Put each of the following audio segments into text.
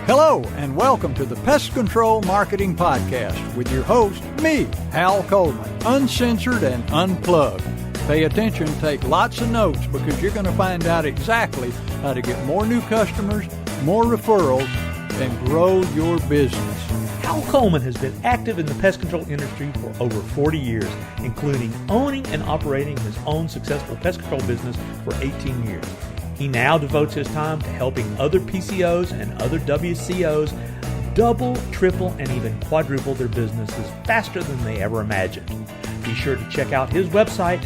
Hello, and welcome to the Pest Control Marketing Podcast with your host, me, Hal Coleman, uncensored and unplugged. Pay attention, take lots of notes, because you're going to find out exactly how to get more new customers, more referrals, and grow your business. Hal Coleman has been active in the pest control industry for over 40 years, including owning and operating his own successful pest control business for 18 years. He now devotes his time to helping other PCOs and other WCOs double, triple, and even quadruple their businesses faster than they ever imagined. Be sure to check out his website,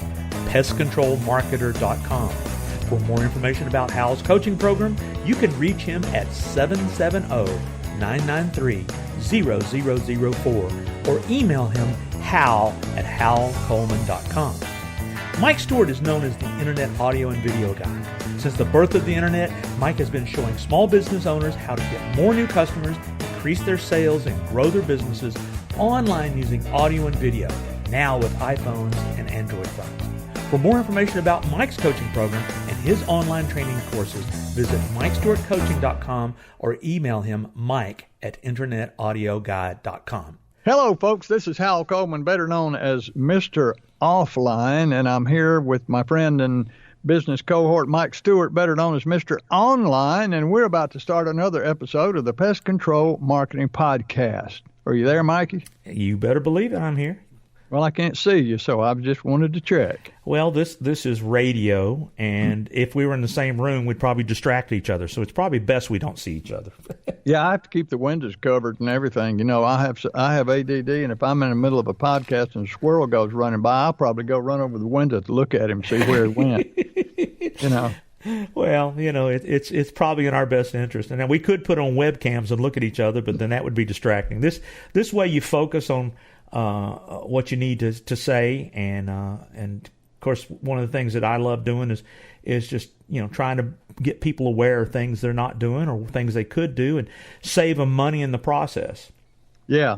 pestcontrolmarketer.com. For more information about Hal's coaching program, you can reach him at 770-993-0004 or email him hal@halcoleman.com. Mike Stewart is known as the Internet Audio and Video Guy. Since the birth of the Internet, Mike has been showing small business owners how to get more new customers, increase their sales, and grow their businesses online using audio and video, now with iPhones and Android phones. For more information about Mike's coaching program and his online training courses, visit MikeStewartCoaching.com or email him mike@internetaudioguide.com. Hello, folks. This is Hal Coleman, better known as Mr. Offline, and I'm here with my friend and business cohort, Mike Stewart, better known as Mr. Online, and we're about to start another episode of the Pest Control Marketing Podcast. Are you there, Mikey? You better believe it, I'm here. Well, I can't see you, so I just wanted to check. Well, this is radio, and if we were in the same room, we'd probably distract each other, so it's probably best we don't see each other. Yeah, I have to keep the windows covered and everything. You know, I have ADD, and if I'm in the middle of a podcast and a squirrel goes running by, I'll probably go run over the window to look at him, see where he went. You know. Well, you know, it's probably in our best interest. And then we could put on webcams and look at each other, but then that would be distracting. This way you focus on what you need to say, and of course one of the things that I love doing is just, you know, trying to get people aware of things they're not doing or things they could do and save them money in the process. Yeah,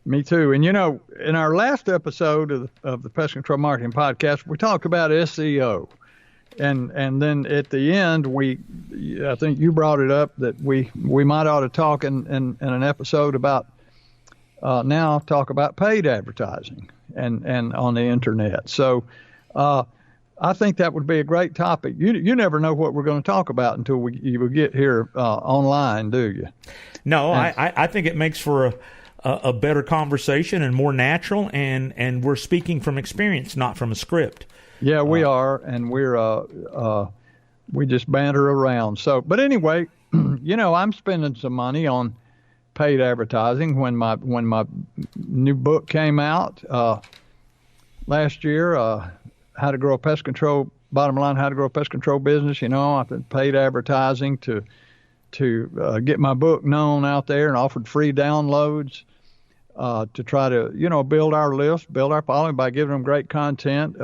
me too. And you know, in our last episode of the Pest Control Marketing Podcast, we talked about SEO. And then at the end, I think you brought it up that we might ought to talk in an episode about now talk about paid advertising and on the internet. So I think that would be a great topic. You never know what we're going to talk about until you get here online, do you? No, I think it makes for a better conversation and more natural, and we're speaking from experience, not from a script. Yeah, we are, and we just banter around. So, but anyway, you know, I'm spending some money on paid advertising when my new book came out last year. How to grow a pest control, bottom line, how to grow a pest control business. You know, I've been paid advertising to get my book known out there, and offered free downloads to try to, you know, build our list, build our following by giving them great content.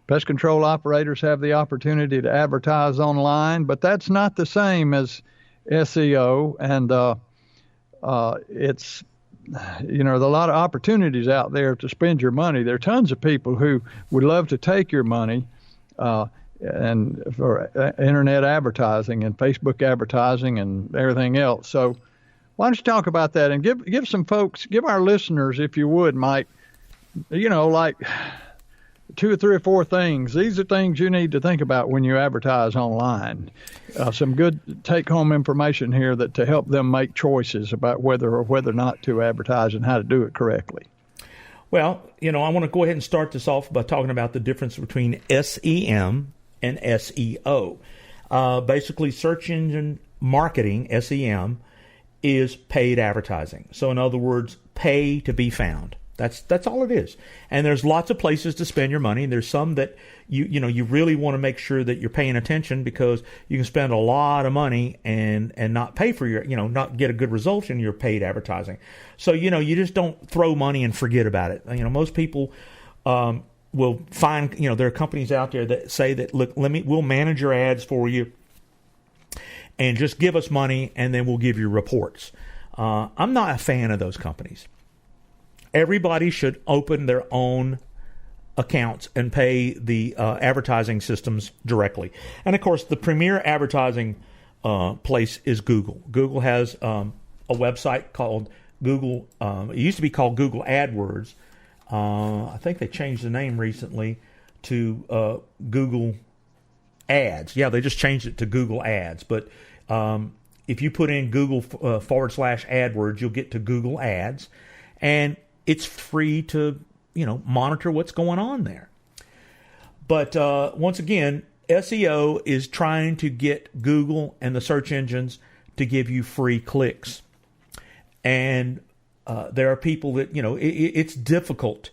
Pest control operators have the opportunity to advertise online, but that's not the same as SEO. And it's, you know, there's a lot of opportunities out there to spend your money. There are tons of people who would love to take your money and for internet advertising and Facebook advertising and everything else. So why don't you talk about that and give some folks, give our listeners, if you would, Mike, you know, like 2 or 3 or 4 things. These are things you need to think about when you advertise online. Some good take-home information here to help them make choices about whether or not to advertise and how to do it correctly. Well, you know, I want to go ahead and start this off by talking about the difference between SEM and SEO. Basically, search engine marketing, SEM, is paid advertising. So in other words, pay to be found. That's all it is. And there's lots of places to spend your money. And there's some that you really want to make sure that you're paying attention, because you can spend a lot of money and not pay for your, not get a good result in your paid advertising. So, you just don't throw money and forget about it. Most people will find, there are companies out there that say that, look, we'll manage your ads for you and just give us money and then we'll give you reports. I'm not a fan of those companies. Everybody should open their own accounts and pay the advertising systems directly. And of course, the premier advertising place is Google. Google has a website called Google. It used to be called Google AdWords. I think they changed the name recently to Google Ads. Yeah, they just changed it to Google Ads. But if you put in Google /AdWords, you'll get to Google Ads, and it's free to monitor what's going on there. But once again, SEO is trying to get Google and the search engines to give you free clicks. And there are people that, it's difficult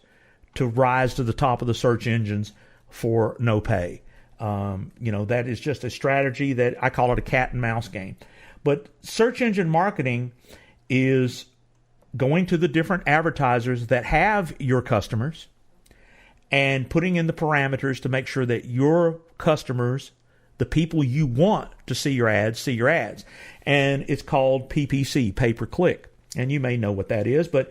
to rise to the top of the search engines for no pay. That is just a strategy that I call it a cat and mouse game. But search engine marketing is going to the different advertisers that have your customers and putting in the parameters to make sure that your customers, the people you want to see your ads. And it's called PPC, pay-per-click. And you may know what that is, but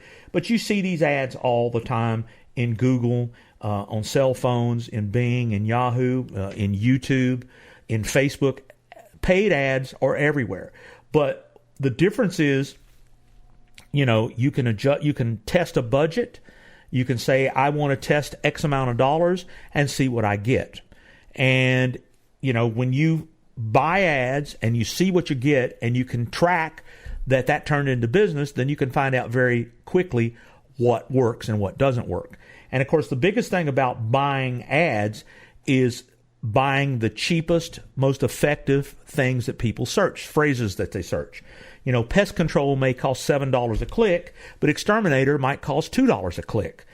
you see these ads all the time in Google, on cell phones, in Bing, in Yahoo, in YouTube, in Facebook. Paid ads are everywhere. But the difference is, you can adjust, you can test a budget. You can say, I want to test X amount of dollars and see what I get. And, when you buy ads and you see what you get and you can track that turned into business, then you can find out very quickly what works and what doesn't work. And of course, the biggest thing about buying ads is buying the cheapest, most effective things that people search, phrases that they search. Pest control may cost $7 a click, but exterminator might cost $2 a click.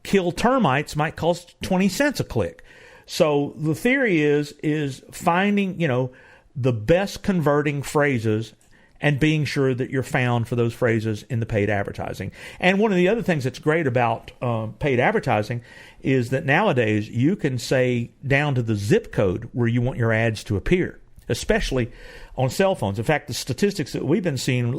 Kill termites might cost 20 cents a click. So the theory is finding, the best converting phrases and being sure that you're found for those phrases in the paid advertising. And one of the other things that's great about paid advertising is that nowadays you can say down to the zip code where you want your ads to appear, especially on cell phones. In fact, the statistics that we've been seeing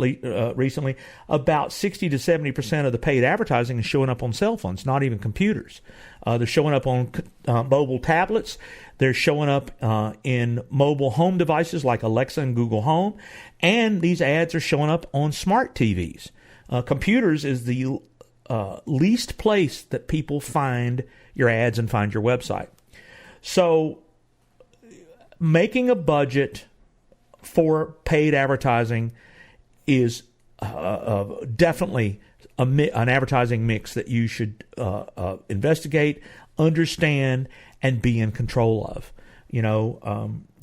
recently, about 60 to 70% of the paid advertising is showing up on cell phones, not even computers. They're showing up on mobile tablets. They're showing up in mobile home devices like Alexa and Google Home. And these ads are showing up on smart TVs. Computers is the least place that people find your ads and find your website. So making a budget for paid advertising is definitely an advertising mix that you should investigate, understand, and be in control of.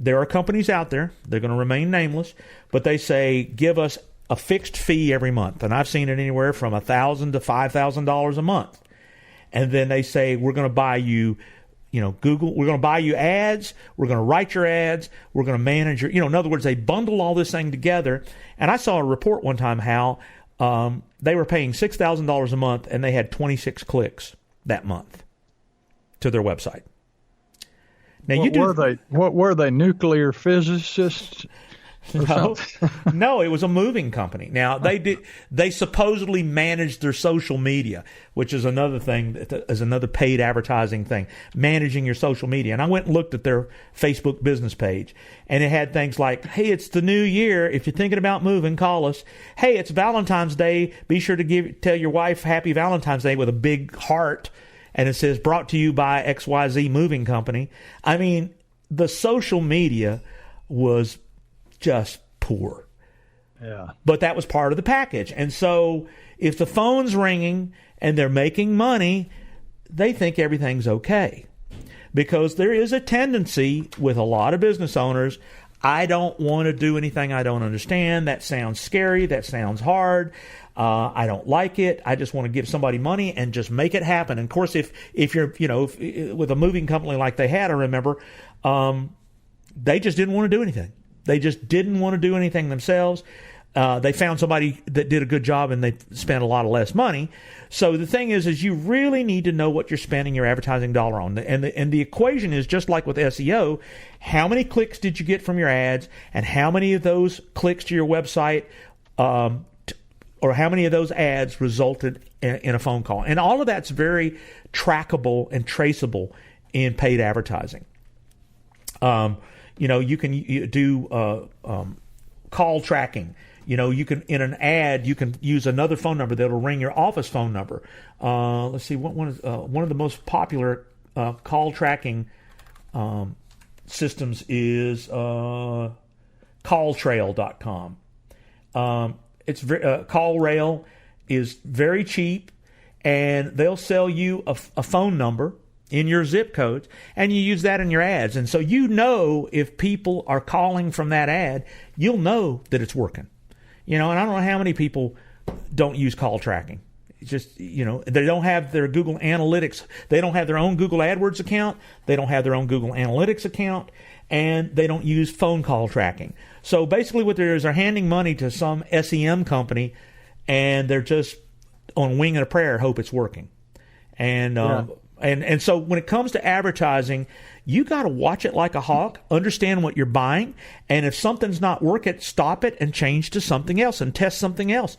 There are companies out there, they're going to remain nameless, but they say, give us a fixed fee every month. And I've seen it anywhere from $1,000 to $5,000 a month. And then they say, we're going to buy you, Google, we're going to buy you ads, we're going to write your ads, we're going to manage your, in other words, they bundle all this thing together. And I saw a report one time how they were paying $6,000 a month and they had 26 clicks that month to their website. Now, what were they, nuclear physicists? No, it was a moving company. Now, they supposedly managed their social media, which is another thing, is another paid advertising thing, managing your social media. And I went and looked at their Facebook business page, and it had things like, hey, it's the new year. If you're thinking about moving, call us. Hey, it's Valentine's Day. Be sure to tell your wife Happy Valentine's Day with a big heart. And it says, brought to you by XYZ Moving Company. I mean, the social media was just poor. Yeah. But that was part of the package. And so if the phone's ringing and they're making money, they think everything's okay. Because there is a tendency with a lot of business owners, I don't want to do anything I don't understand. That sounds scary. That sounds hard. I don't like it. I just want to give somebody money and just make it happen. And of course, if you're, with a moving company like they had, I remember, they just didn't want to do anything. They just didn't want to do anything themselves. They found somebody that did a good job and they spent a lot of less money. So the thing is you really need to know what you're spending your advertising dollar on. And the equation is just like with SEO. How many clicks did you get from your ads, and how many of those clicks to your website or how many of those ads resulted in a phone call. And all of that's very trackable and traceable in paid advertising. You can do call tracking. You can, in an ad, you can use another phone number that'll ring your office phone number. Let's see, one of the most popular call tracking systems is calltrail.com. CallRail is very cheap, and they'll sell you a phone number in your zip code, and you use that in your ads. And so if people are calling from that ad, you'll know that it's working. And I don't know how many people don't use call tracking. It's just, they don't have their Google Analytics. They don't have their own Google AdWords account. They don't have their own Google Analytics account, and they don't use phone call tracking. So basically what they're handing money to some SEM company, and they're just on wing and a prayer, hope it's working. And so when it comes to advertising, you got to watch it like a hawk, understand what you're buying, and if something's not working, stop it and change to something else and test something else.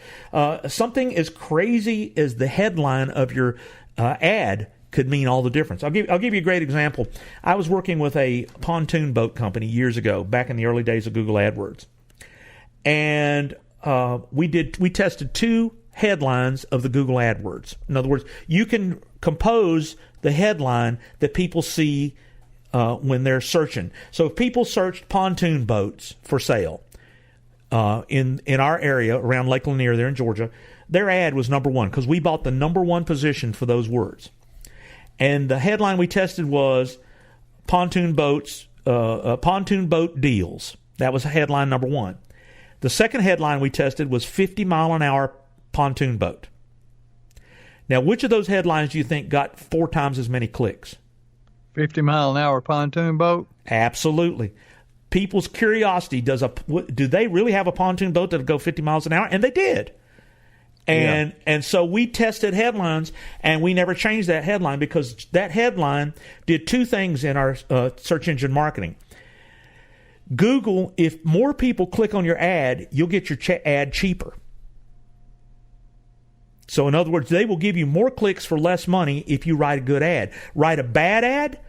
Something as crazy as the headline of your ad could mean all the difference. I'll give you a great example. I was working with a pontoon boat company years ago, back in the early days of Google AdWords, and we tested 2 headlines of the Google AdWords. In other words, you can compose the headline that people see when they're searching. So if people searched pontoon boats for sale in our area around Lake Lanier there in Georgia, their ad was number 1 because we bought the number 1 position for those words. And the headline we tested was pontoon boat deals. That was headline number 1. The second headline we tested was 50 mile an hour pontoon boat. Now, which of those headlines do you think got 4 times as many clicks? 50 mile an hour pontoon boat? Absolutely. People's curiosity, do they really have a pontoon boat that'll go 50 miles an hour? And they did. And so we tested headlines, and we never changed that headline because that headline did 2 things in our search engine marketing. Google, if more people click on your ad, you'll get your ad cheaper. So in other words, they will give you more clicks for less money if you write a good ad. Write a bad ad,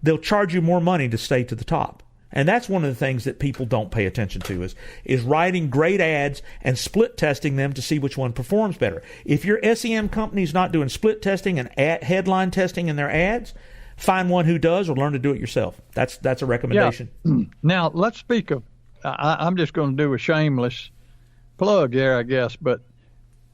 they'll charge you more money to stay to the top. And that's one of the things that people don't pay attention to is writing great ads and split testing them to see which one performs better. If your SEM company is not doing split testing and headline testing in their ads, find one who does, or learn to do it yourself. That's a recommendation. Yeah. Now, let's speak of, I'm just going to do a shameless plug here, I guess, but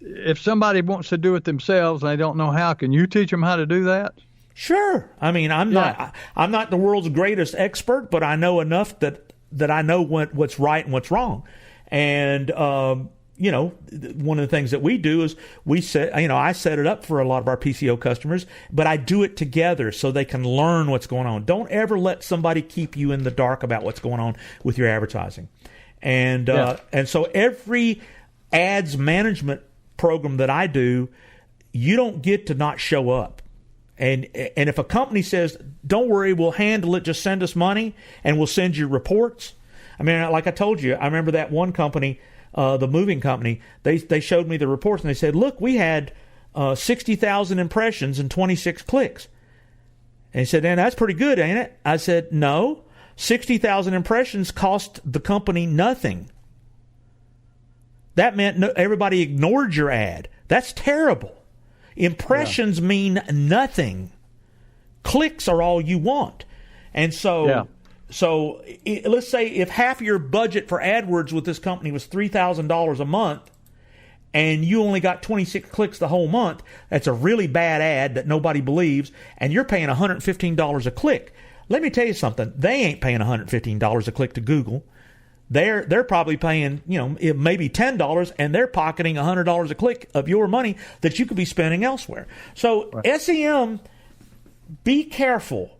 if somebody wants to do it themselves and they don't know how, can you teach them how to do that? Sure. I mean, I'm not the world's greatest expert, but I know enough that I know what's right and what's wrong. And one of the things that we do is I set it up for a lot of our PCO customers, but I do it together so they can learn what's going on. Don't ever let somebody keep you in the dark about what's going on with your advertising. And so every ads management program that I do, you don't get to not show up. And if a company says, don't worry, we'll handle it, just send us money and we'll send you reports. I mean, like I told you, I remember that one company, the moving company, they showed me the reports and they said, look, we had 60,000 impressions and 26 clicks. And he said, and that's pretty good, ain't it? I said, no, 60,000 impressions cost the company nothing. That meant everybody ignored your ad. That's terrible. Impressions mean nothing. Clicks are all you want. And so let's say if half your budget for AdWords with this company was $3,000 a month and you only got 26 clicks the whole month, that's a really bad ad that nobody believes, and you're paying $115 a click. Let me tell you something. They ain't paying $115 a click to Google. They're probably paying, maybe $10, and they're pocketing $100 a click of your money that you could be spending elsewhere. So SEM, be careful.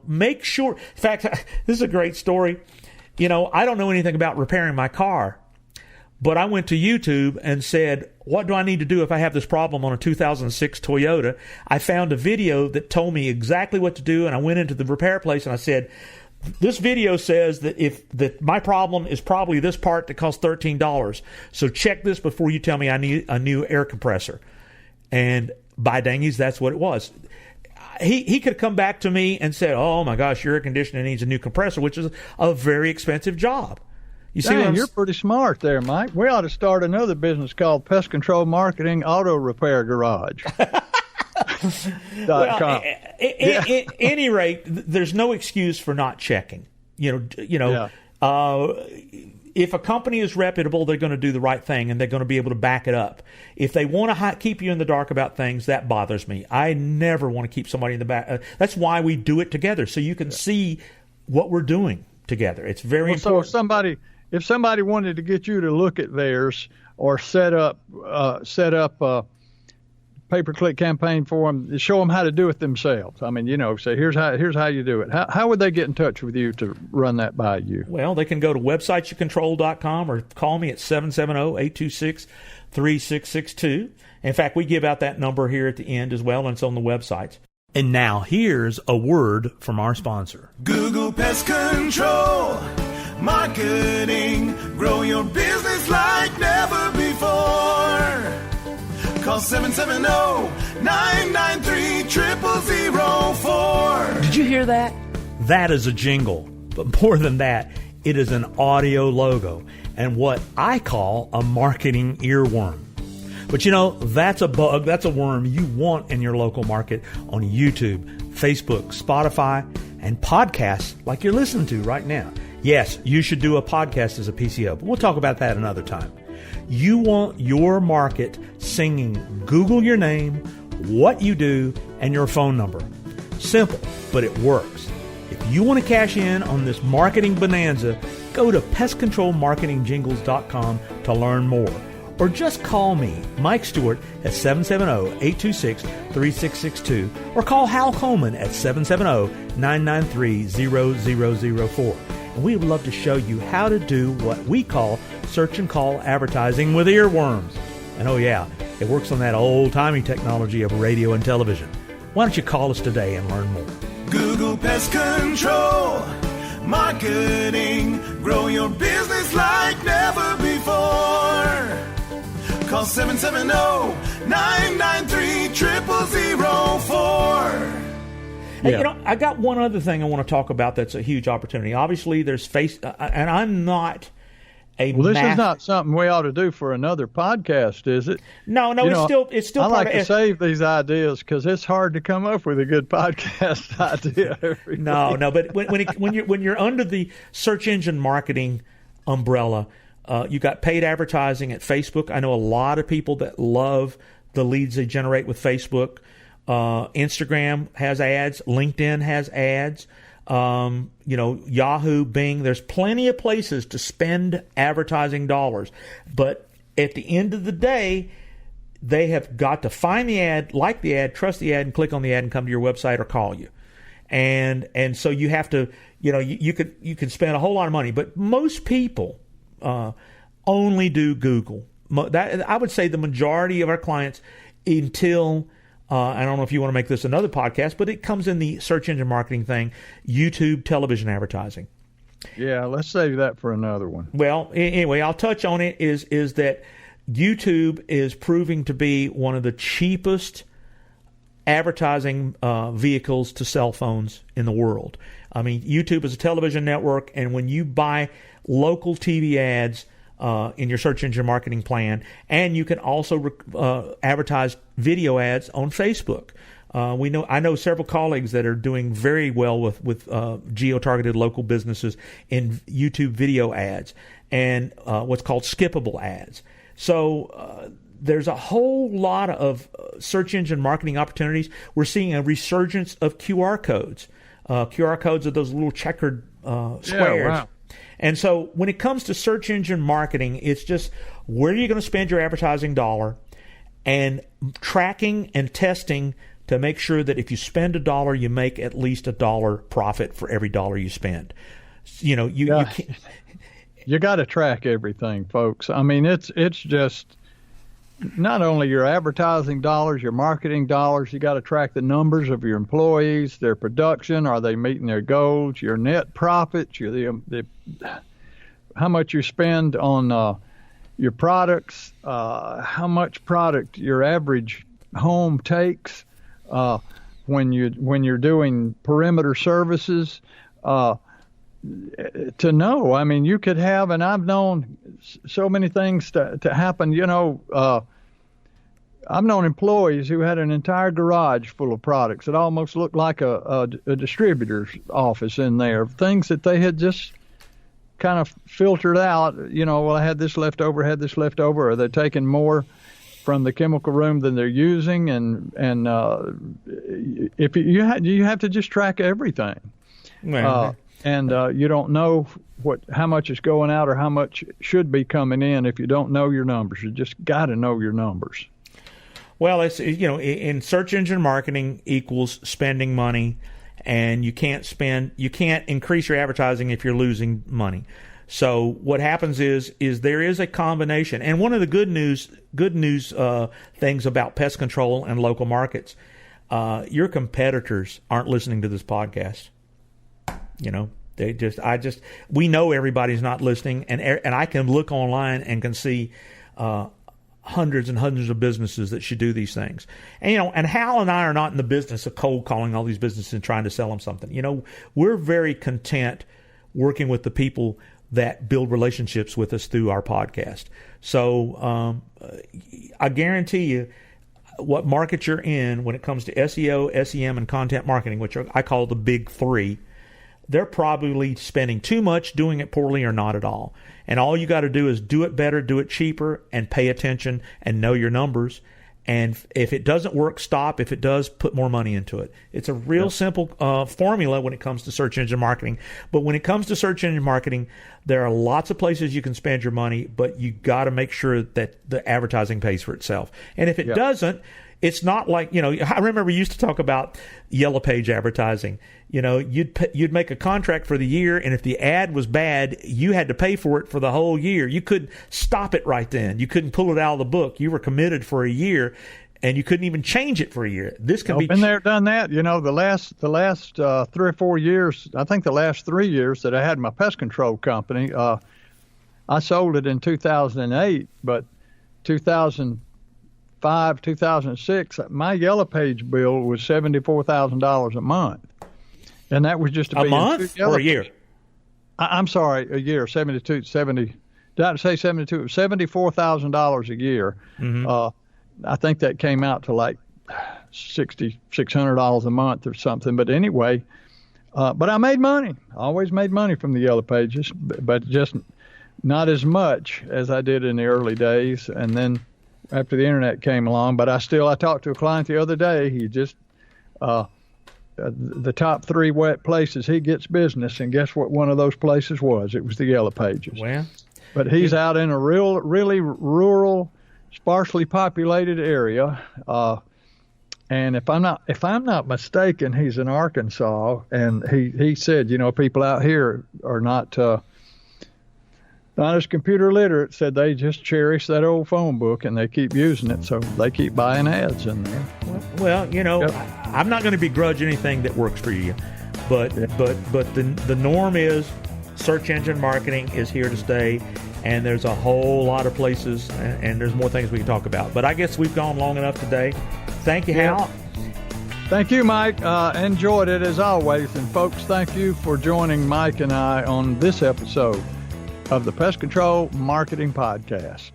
Make sure. In fact, this is a great story. I don't know anything about repairing my car, but I went to YouTube and said, what do I need to do if I have this problem on a 2006 Toyota? I found a video that told me exactly what to do, and I went into the repair place and I said, this video says that my problem is probably this part that costs $13. So check this before you tell me I need a new air compressor. And by dangies, that's what it was. He could come back to me and say, oh my gosh, your air conditioner needs a new compressor, which is a very expensive job. You see, you're pretty smart there, Mike. We ought to start another business called Pest Control Marketing Auto Repair Garage. Well, at any rate, there's no excuse for not checking. If a company is reputable, they're going to do the right thing, and they're going to be able to back it up. If they want to keep you in the dark about things, that bothers me. I never want to keep somebody in the back. That's why we do it together, so you can see what we're doing together. It's very important. So if somebody wanted to get you to look at theirs or set up a pay-per-click campaign for them, show them how to do it themselves. I mean, say here's how you do it. How would they get in touch with you to run that by you? Well, they can go to websitesyourcontrol.com or call me at 770-826-3662. In fact, we give out that number here at the end as well, and it's on the websites. And now here's a word from our sponsor. Google Pest Control Marketing. Grow your business like never before. Call 770-993-0004. Did you hear that? That is a jingle. But more than that, it is an audio logo and what I call a marketing earworm. But that's a bug, that's a worm you want in your local market on YouTube, Facebook, Spotify, and podcasts like you're listening to right now. Yes, you should do a podcast as a PCO, but we'll talk about that another time. You want your market singing Google your name, what you do, and your phone number. Simple, but it works. If you want to cash in on this marketing bonanza, go to pestcontrolmarketingjingles.com to learn more. Or just call me, Mike Stewart, at 770-826-3662, or call Hal Coleman at 770-993-0004. And we would love to show you how to do what we call search and call advertising with earworms. And oh yeah, it works on that old-timey technology of radio and television. Why don't you call us today and learn more? Google Pest Control Marketing. Grow your business like never before. Call 770-993-0004. Hey, I got one other thing I want to talk about that's a huge opportunity. Obviously, there's and I'm not a. Well, this is not something we ought to do for another podcast, is it? No, it's still. I like to save these ideas because it's hard to come up with a good podcast idea. No, but when you're under the search engine marketing umbrella, you got paid advertising at Facebook. I know a lot of people that love the leads they generate with Facebook. Instagram has ads. LinkedIn has ads. Yahoo, Bing. There's plenty of places to spend advertising dollars. But at the end of the day, they have got to find the ad, like the ad, trust the ad, and click on the ad and come to your website or call you. And so you have to, you can spend a whole lot of money. But most people only do Google. I would say the majority of our clients until I don't know if you want to make this another podcast, but it comes in the search engine marketing thing, YouTube, television advertising. Yeah, let's save that for another one. Well, anyway, I'll touch on it is that YouTube is proving to be one of the cheapest advertising vehicles to cell phones in the world. I mean, YouTube is a television network, and when you buy local TV ads in your search engine marketing plan, and you can also advertise video ads on Facebook. I know several colleagues that are doing very well with geo-targeted local businesses in YouTube video ads and what's called skippable ads. So there's a whole lot of search engine marketing opportunities. We're seeing a resurgence of QR codes. QR codes are those little checkered squares. Yeah, wow. And so when it comes to search engine marketing, it's just where are you going to spend your advertising dollar and tracking and testing to make sure that if you spend $1, you make at least $1 profit for every dollar you spend. You can't. You got to track everything, folks. I mean, it's just not only your advertising dollars, your marketing dollars, you got to track the numbers of your employees, their production, are they meeting their goals, your net profits, how much you spend on your products, how much product your average home takes when you're doing perimeter services. To know, I mean, you could have, and I've known so many things to happen. I've known employees who had an entire garage full of products. It almost looked like a distributor's office in there. Things that they had just kind of filtered out. Well, I had this left over, or they're taking more from the chemical room than they're using, and if you have to just track everything. And you don't know how much is going out or how much should be coming in if you don't know your numbers. You just got to know your numbers. Well, it's in search engine marketing equals spending money, and you can't increase your advertising if you're losing money. So what happens is there is a combination, and one of the good news things about pest control and local markets, your competitors aren't listening to this podcast. We know everybody's not listening, and I can look online and can see hundreds and hundreds of businesses that should do these things. And Hal and I are not in the business of cold calling all these businesses and trying to sell them something. We're very content working with the people that build relationships with us through our podcast. So I guarantee you, what market you're in when it comes to SEO, SEM, and content marketing, which I call the big three, they're probably spending too much, doing it poorly, or not at all. And all you got to do is do it better, do it cheaper, and pay attention and know your numbers. And if it doesn't work, stop. If it does, put more money into it. It's a real simple formula when it comes to search engine marketing. But when it comes to search engine marketing, there are lots of places you can spend your money, but you got to make sure that the advertising pays for itself. And if it doesn't, it's not like, I remember we used to talk about yellow page advertising. You'd make a contract for the year, and if the ad was bad, you had to pay for it for the whole year. You couldn't stop it right then. You couldn't pull it out of the book. You were committed for a year, and you couldn't even change it for a year. This can be been there, done that. The last 3 or 4 years, I think the last 3 years that I had my pest control company, I sold it in 2008, but 2005, 2006, my yellow page bill was $74,000 a month. And that was just to a be month or a year? I'm sorry, a year, 70. Did I say 72? It was $74,000 a year. Mm-hmm. I think that came out to like $600 a month or something. But anyway, but I made money. I always made money from the yellow pages, but just not as much as I did in the early days. And then after the internet came along, but I talked to a client the other day. He just the top 3 wet places he gets business, and guess what one of those places was? It was the yellow pages. Well, but he's out in a really rural, sparsely populated area, and if I'm not mistaken, he's in Arkansas, and he said, people out here are not as computer literate. Said they just cherish that old phone book and they keep using it, so they keep buying ads in there. Well, I'm not going to begrudge anything that works for you, but the norm is search engine marketing is here to stay, and there's a whole lot of places, and there's more things we can talk about. But I guess we've gone long enough today. Thank you, Hal. Thank you, Mike. Enjoyed it as always, and folks, thank you for joining Mike and I on this episode of the Pest Control Marketing Podcast.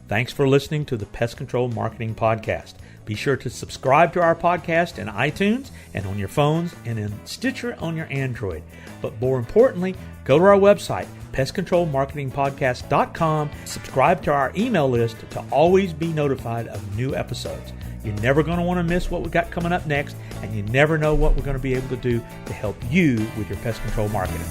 Thanks for listening to the Pest Control Marketing Podcast. Be sure to subscribe to our podcast in iTunes and on your phones, and in Stitcher on your Android. But more importantly, go to our website, pestcontrolmarketingpodcast.com. Subscribe to our email list to always be notified of new episodes. You're never going to want to miss what we've got coming up next, and you never know what we're going to be able to do to help you with your pest control marketing.